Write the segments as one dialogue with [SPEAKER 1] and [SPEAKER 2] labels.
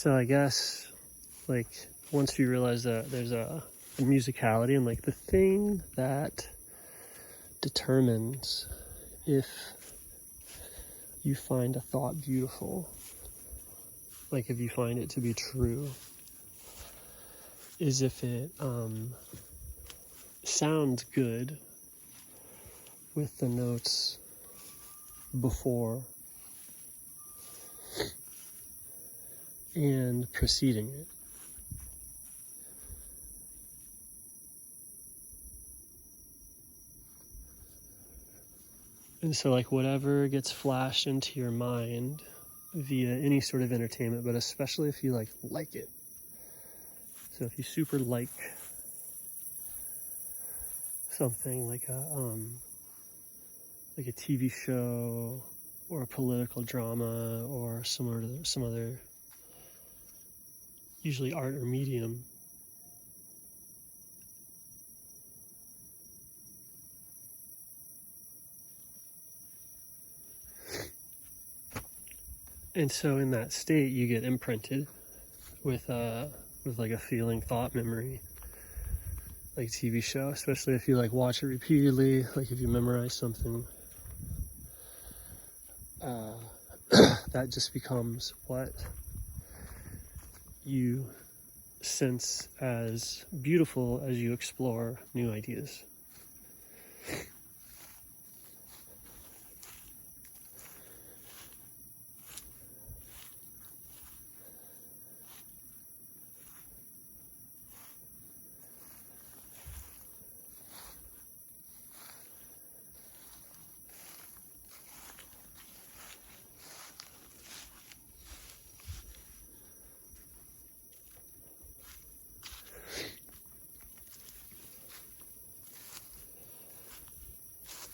[SPEAKER 1] So I guess, like, once you realize that there's a musicality, and like the thing that determines if you find a thought beautiful, like if you find it to be true, is if it sounds good with the notes before and preceding it. And so, like, whatever gets flashed into your mind via any sort of entertainment, but especially if you like it. So if you super like something like a TV show or a political drama or some other usually art or medium, and so in that state you get imprinted with like a feeling, thought, memory, like TV show, especially if you like watch it repeatedly, like if you memorize something, that just becomes what you sense as beautiful as you explore new ideas.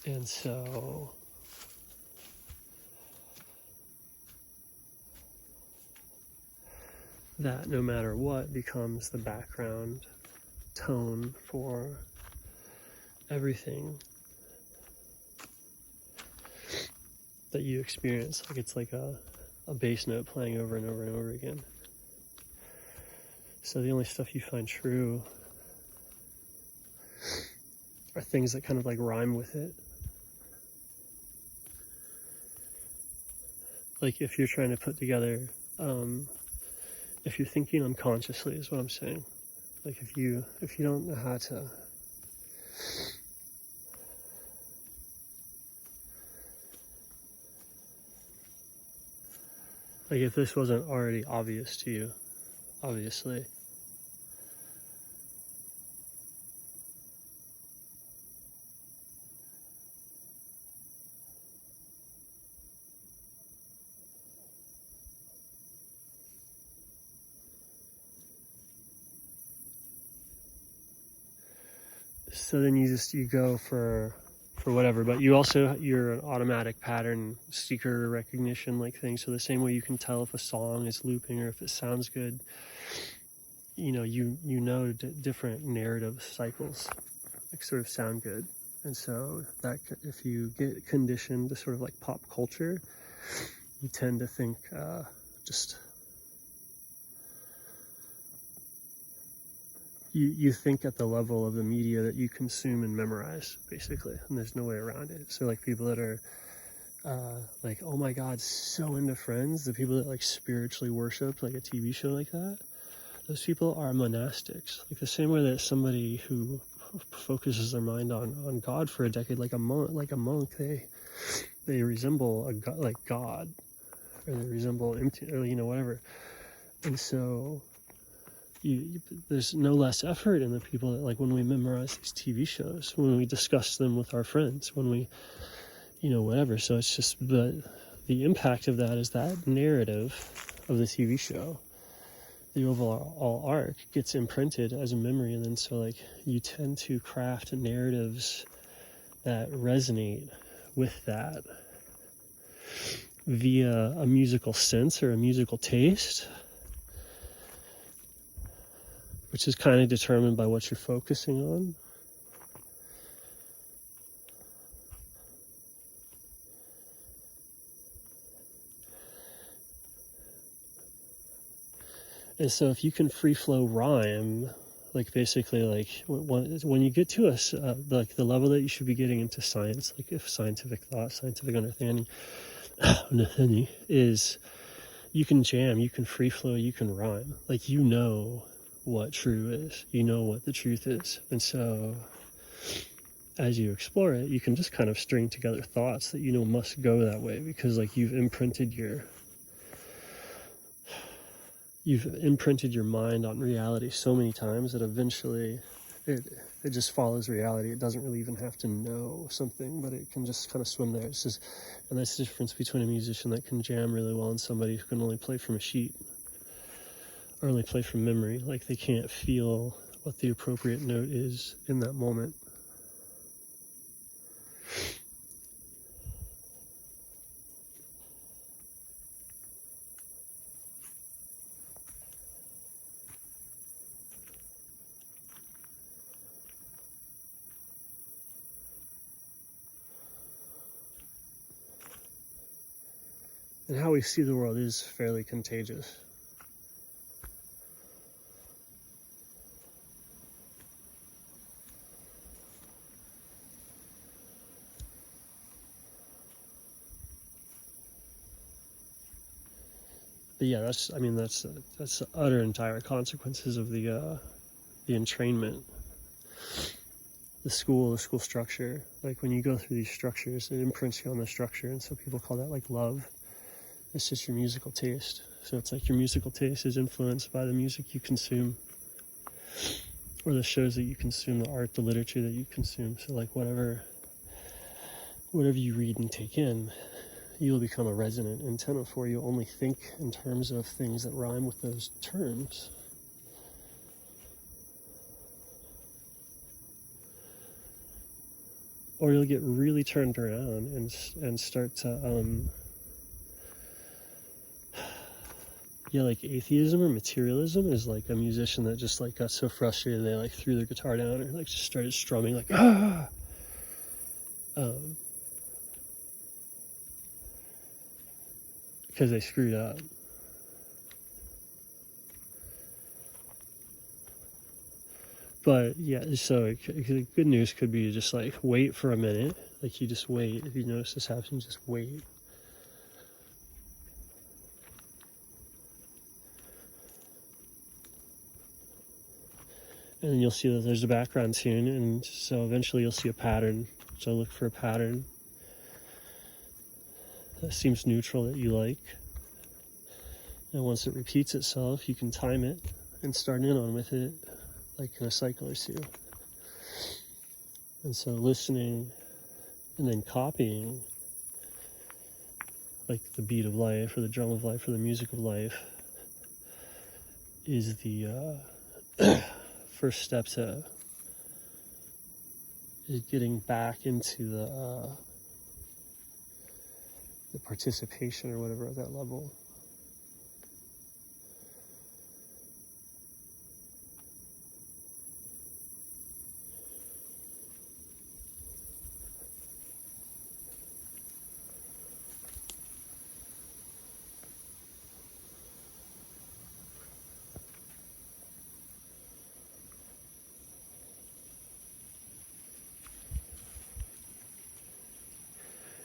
[SPEAKER 1] And so that, no matter what, becomes the background tone for everything that you experience. Like it's like a bass note playing over and over and over again. So the only stuff you find true are things that kind of like rhyme with it. Like if you're trying to put together, if you're thinking unconsciously is what I'm saying. Like if you don't know how to, like if this wasn't already obvious to you, obviously, so then you go for whatever, but you're an automatic pattern seeker recognition like thing. So the same way you can tell if a song is looping or if it sounds good, different narrative cycles like sort of sound good. And so that if you get conditioned to sort of like pop culture, you tend to think you think at the level of the media that you consume and memorize, basically, and there's no way around it. So like people that are like, oh my God, so into Friends, the people that like spiritually worship like a TV show like that, those people are monastics. Like the same way that somebody who focuses their mind on God for a decade, like a monk, they resemble a god, like God, or they resemble empty, or whatever. And so there's no less effort in the people that, like, when we memorize these TV shows, when we discuss them with our friends, when we, whatever. So it's just the impact of that is that narrative of the TV show, the overall arc gets imprinted as a memory. And then so like you tend to craft narratives that resonate with that via a musical sense or a musical taste, which is kind of determined by what you're focusing on. And so if you can free flow rhyme, like basically like when you get to like the level that you should be getting into science, like if scientific thought, scientific understanding is you can jam, you can free flow, you can rhyme. Like you know what true is, you know what the truth is. And so as you explore it, you can just kind of string together thoughts that you know must go that way, because like you've imprinted your mind on reality so many times that eventually it just follows reality. It doesn't really even have to know something, but it can just kind of swim there. It's just, and that's the difference between a musician that can jam really well and somebody who can only play from a sheet or only play from memory. Like they can't feel what the appropriate note is in that moment. And how we see the world is fairly contagious. But yeah, that's the utter entire consequences of the entrainment, the school structure. Like when you go through these structures, it imprints you on the structure, and so people call that like love. It's just your musical taste. So it's like your musical taste is influenced by the music you consume, or the shows that you consume, the art, the literature that you consume. So like whatever you read and take in, you will become a resonant antenna for. You only think in terms of things that rhyme with those terms. Or you'll get really turned around and start to like atheism or materialism is like a musician that just like got so frustrated they like threw their guitar down or like just started strumming like because they screwed up. But yeah, so good news could be just like wait for a minute. Like you just wait. If you notice this happens, just wait. And then you'll see that there's a background tune, and so eventually you'll see a pattern. So look for a pattern that seems neutral that you like. And once it repeats itself, you can time it and start in on with it, like in a cycle or two. And so listening and then copying, like the beat of life or the drum of life or the music of life, is the first step to getting back into the participation or whatever at that level.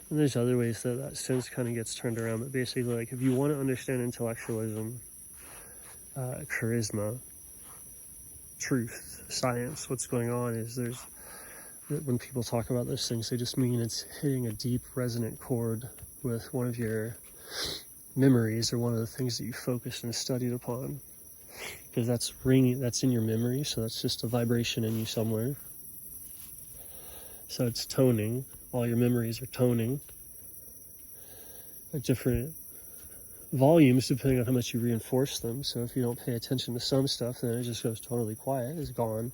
[SPEAKER 1] And there's other ways that sense kind of gets turned around, but basically, like, if you want to understand intellectualism, charisma, truth, science, what's going on is when people talk about those things, they just mean it's hitting a deep resonant chord with one of your memories or one of the things that you focused and studied upon, because that's ringing, that's in your memory, so that's just a vibration in you somewhere. So it's toning. All your memories are toning at different volumes depending on how much you reinforce them. So if you don't pay attention to some stuff, then it just goes totally quiet, it's gone.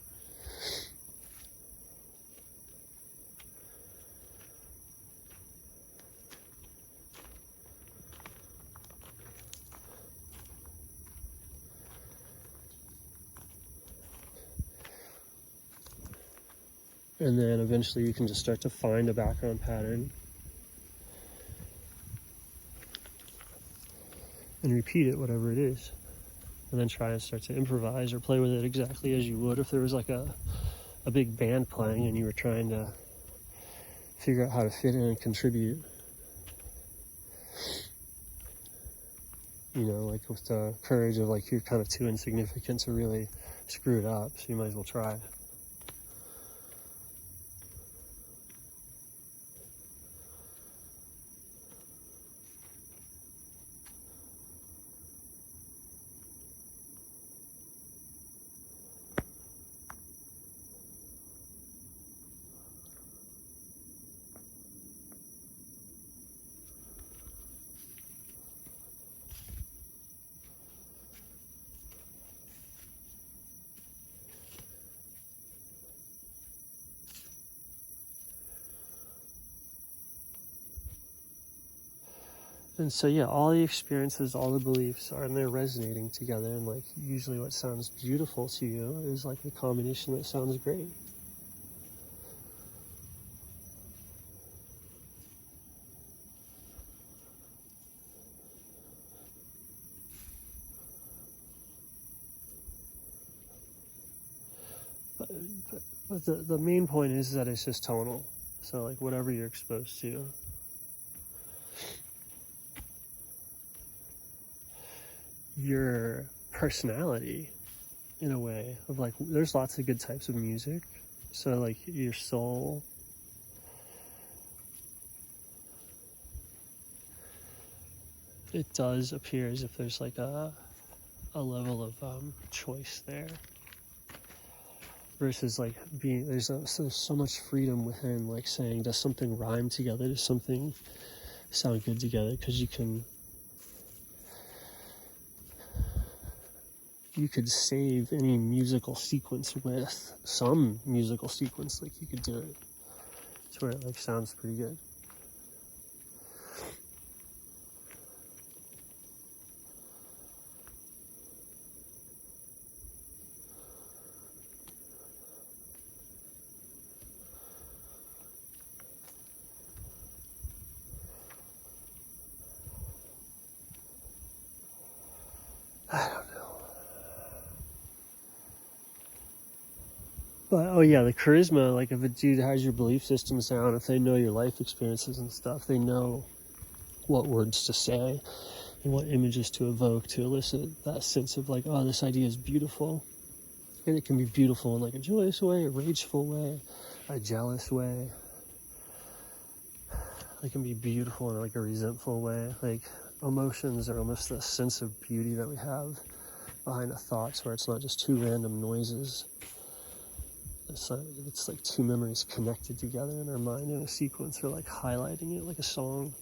[SPEAKER 1] And then eventually you can just start to find a background pattern and repeat it, whatever it is. and then try and start to improvise or play with it exactly as you would if there was like a big band playing and you were trying to figure out how to fit in and contribute. You know, like with the courage of like you're kind of too insignificant to really screw it up, so you might as well try. And so yeah, all the experiences, all the beliefs are, and they're resonating together, and like usually what sounds beautiful to you is like a combination that sounds great. But the main point is that it's just tonal. So like whatever you're exposed to. Your personality, in a way, of like, there's lots of good types of music. So like your soul, it does appear as if there's like a level of choice there. Versus like being, there's so much freedom within like saying, does something rhyme together? Does something sound good together? Because you could save any musical sequence with some musical sequence. Like you could do it to where it like sounds pretty good. I don't know. But, oh yeah, the charisma, like if a dude has your belief systems down, if they know your life experiences and stuff, they know what words to say and what images to evoke to elicit that sense of like, oh, this idea is beautiful. And it can be beautiful in like a joyous way, a rageful way, a jealous way. It can be beautiful in like a resentful way. Like emotions are almost the sense of beauty that we have behind the thoughts, where it's not just two random noises. It's like two memories connected together in our mind in a sequence, or like highlighting it like a song.